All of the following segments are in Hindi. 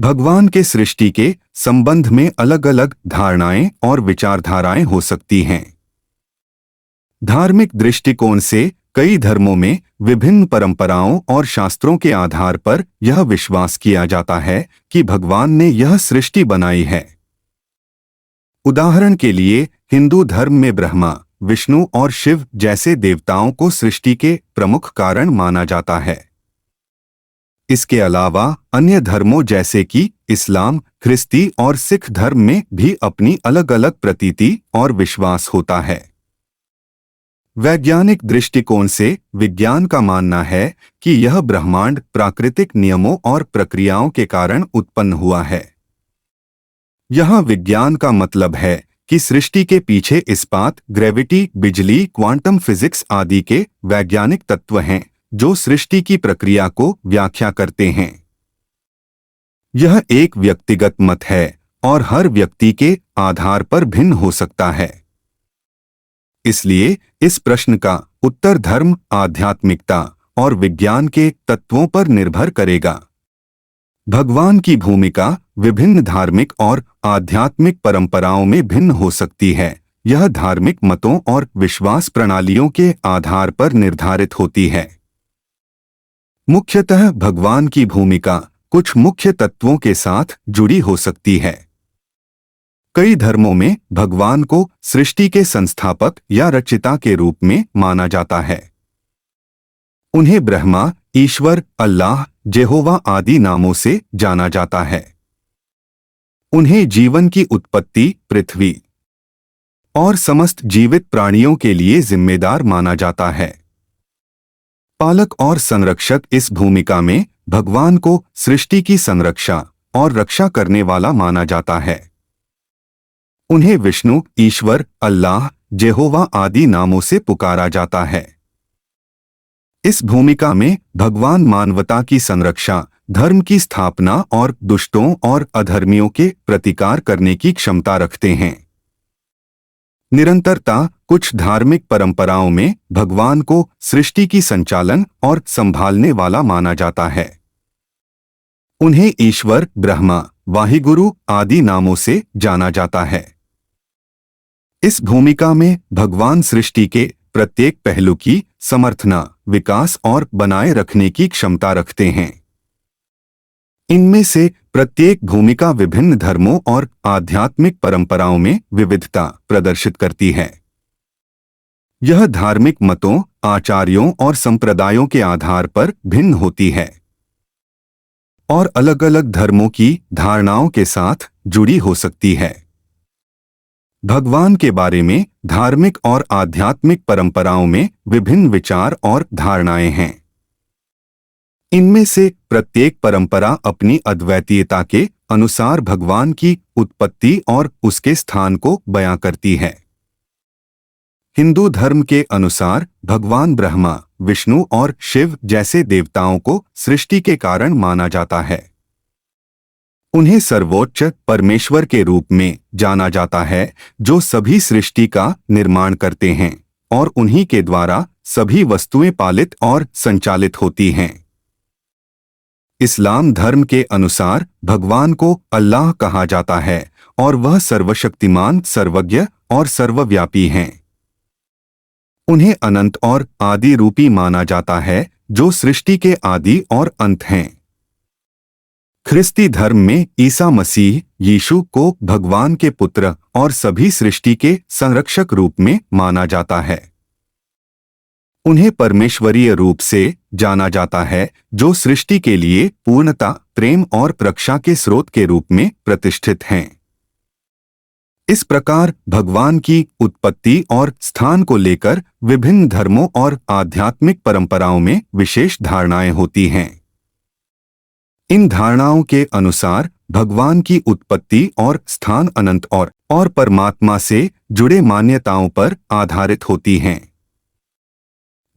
भगवान के सृष्टि के संबंध में अलग अलग धारणाएं और विचारधाराएं हो सकती हैं। धार्मिक दृष्टिकोण से कई धर्मों में विभिन्न परंपराओं और शास्त्रों के आधार पर यह विश्वास किया जाता है कि भगवान ने यह सृष्टि बनाई है। उदाहरण के लिए हिंदू धर्म में ब्रह्मा, विष्णु और शिव जैसे देवताओं को सृष्टि के प्रमुख कारण माना जाता है। इसके अलावा अन्य धर्मों जैसे कि इस्लाम, ख्रिस्ती और सिख धर्म में भी अपनी अलग अलग प्रतीति और विश्वास होता है। वैज्ञानिक दृष्टिकोण से विज्ञान का मानना है कि यह ब्रह्मांड प्राकृतिक नियमों और प्रक्रियाओं के कारण उत्पन्न हुआ है। यहाँ विज्ञान का मतलब है कि सृष्टि के पीछे इस्पात, ग्रेविटी, बिजली, क्वांटम फिजिक्स आदि के वैज्ञानिक तत्व हैं जो सृष्टि की प्रक्रिया को व्याख्या करते हैं। यह एक व्यक्तिगत मत है और हर व्यक्ति के आधार पर भिन्न हो सकता है। इसलिए इस प्रश्न का उत्तर धर्म, आध्यात्मिकता और विज्ञान के तत्वों पर निर्भर करेगा। भगवान की भूमिका विभिन्न धार्मिक और आध्यात्मिक परंपराओं में भिन्न हो सकती है। यह धार्मिक मतों और विश्वास प्रणालियों के आधार पर निर्धारित होती है। मुख्यतः भगवान की भूमिका कुछ मुख्य तत्वों के साथ जुड़ी हो सकती है। कई धर्मों में भगवान को सृष्टि के संस्थापक या रचयिता के रूप में माना जाता है। उन्हें ब्रह्मा, ईश्वर, अल्लाह, जेहोवा आदि नामों से जाना जाता है। उन्हें जीवन की उत्पत्ति, पृथ्वी और समस्त जीवित प्राणियों के लिए जिम्मेदार माना जाता है। पालक और संरक्षक इस भूमिका में भगवान को सृष्टि की संरक्षा और रक्षा करने वाला माना जाता है। उन्हें विष्णु, ईश्वर, अल्लाह, जेहोवा आदि नामों से पुकारा जाता है। इस भूमिका में भगवान मानवता की संरक्षा, धर्म की स्थापना और दुष्टों और अधर्मियों के प्रतिकार करने की क्षमता रखते हैं। निरंतरता कुछ धार्मिक परंपराओं में भगवान को सृष्टि की संचालन और संभालने वाला माना जाता है। उन्हें ईश्वर, ब्रह्मा, वाहिगुरु आदि नामों से जाना जाता है। इस भूमिका में भगवान सृष्टि के प्रत्येक पहलू की समर्थना, विकास और बनाए रखने की क्षमता रखते हैं। इनमें से प्रत्येक भूमिका विभिन्न धर्मों और आध्यात्मिक परंपराओं में विविधता प्रदर्शित करती है। यह धार्मिक मतों, आचार्यों और संप्रदायों के आधार पर भिन्न होती है और अलग अलग धर्मों की धारणाओं के साथ जुड़ी हो सकती है। भगवान के बारे में धार्मिक और आध्यात्मिक परंपराओं में विभिन्न विचार और धारणाएं हैं। इनमें से प्रत्येक परंपरा अपनी अद्वितीयता के अनुसार भगवान की उत्पत्ति और उसके स्थान को बयां करती है। हिंदू धर्म के अनुसार भगवान ब्रह्मा, विष्णु और शिव जैसे देवताओं को सृष्टि के कारण माना जाता है। उन्हें सर्वोच्च परमेश्वर के रूप में जाना जाता है जो सभी सृष्टि का निर्माण करते हैं और उन्हीं के द्वारा सभी वस्तुएं पालित और संचालित होती हैं। इस्लाम धर्म के अनुसार भगवान को अल्लाह कहा जाता है और वह सर्वशक्तिमान, सर्वज्ञ और सर्वव्यापी हैं। उन्हें अनंत और आदि रूपी माना जाता है जो सृष्टि के आदि और अंत हैं। ख्रिस्ती धर्म में ईसा मसीह, यीशु को भगवान के पुत्र और सभी सृष्टि के संरक्षक रूप में माना जाता है। उन्हें परमेश्वरीय रूप से जाना जाता है जो सृष्टि के लिए पूर्णता, प्रेम और रक्षा के स्रोत के रूप में प्रतिष्ठित हैं। इस प्रकार भगवान की उत्पत्ति और स्थान को लेकर विभिन्न धर्मों और आध्यात्मिक परंपराओं में विशेष धारणाएं होती हैं। इन धारणाओं के अनुसार भगवान की उत्पत्ति और स्थान अनंत और परमात्मा से जुड़े मान्यताओं पर आधारित होती हैं।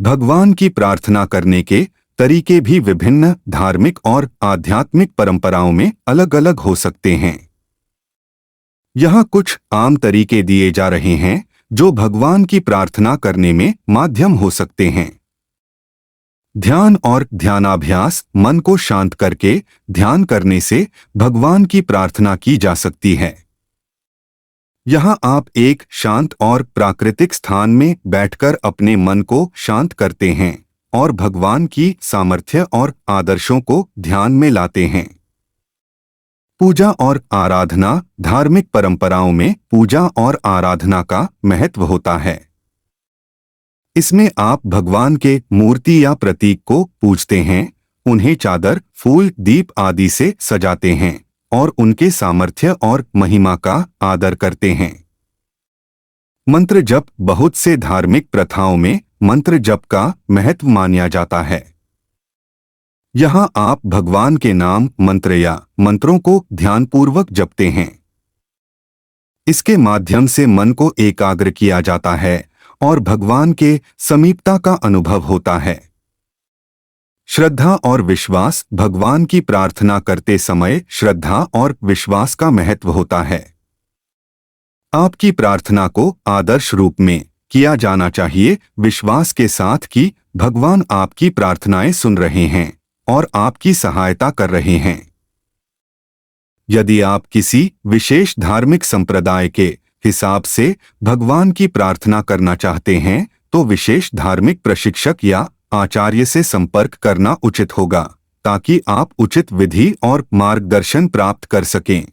भगवान की प्रार्थना करने के तरीके भी विभिन्न धार्मिक और आध्यात्मिक परंपराओं में अलग अलग हो सकते हैं। यहाँ कुछ आम तरीके दिए जा रहे हैं जो भगवान की प्रार्थना करने में माध्यम हो सकते हैं। ध्यान और ध्यानाभ्यास मन को शांत करके ध्यान करने से भगवान की प्रार्थना की जा सकती है। यहाँ आप एक शांत और प्राकृतिक स्थान में बैठकर अपने मन को शांत करते हैं और भगवान की सामर्थ्य और आदर्शों को ध्यान में लाते हैं। पूजा और आराधना। धार्मिक परंपराओं में पूजा और आराधना का महत्व होता है। इसमें आप भगवान के मूर्ति या प्रतीक को पूजते हैं, उन्हें चादर, फूल, दीप आदि से सजाते हैं और उनके सामर्थ्य और महिमा का आदर करते हैं। मंत्र जप। बहुत से धार्मिक प्रथाओं में मंत्र जप का महत्व माना जाता है। यहाँ आप भगवान के नाम, मंत्र या मंत्रों को ध्यानपूर्वक जपते हैं। इसके माध्यम से मन को एकाग्र किया जाता है और भगवान के समीपता का अनुभव होता है। श्रद्धा और विश्वास। भगवान की प्रार्थना करते समय श्रद्धा और विश्वास का महत्व होता है। आपकी प्रार्थना को आदर्श रूप में किया जाना चाहिए, विश्वास के साथ कि भगवान आपकी प्रार्थनाएं सुन रहे हैं और आपकी सहायता कर रहे हैं। यदि आप किसी विशेष धार्मिक संप्रदाय के हिसाब से भगवान की प्रार्थना करना चाहते हैं तो विशेष धार्मिक प्रशिक्षक या आचार्य से संपर्क करना उचित होगा ताकि आप उचित विधि और मार्गदर्शन प्राप्त कर सकें।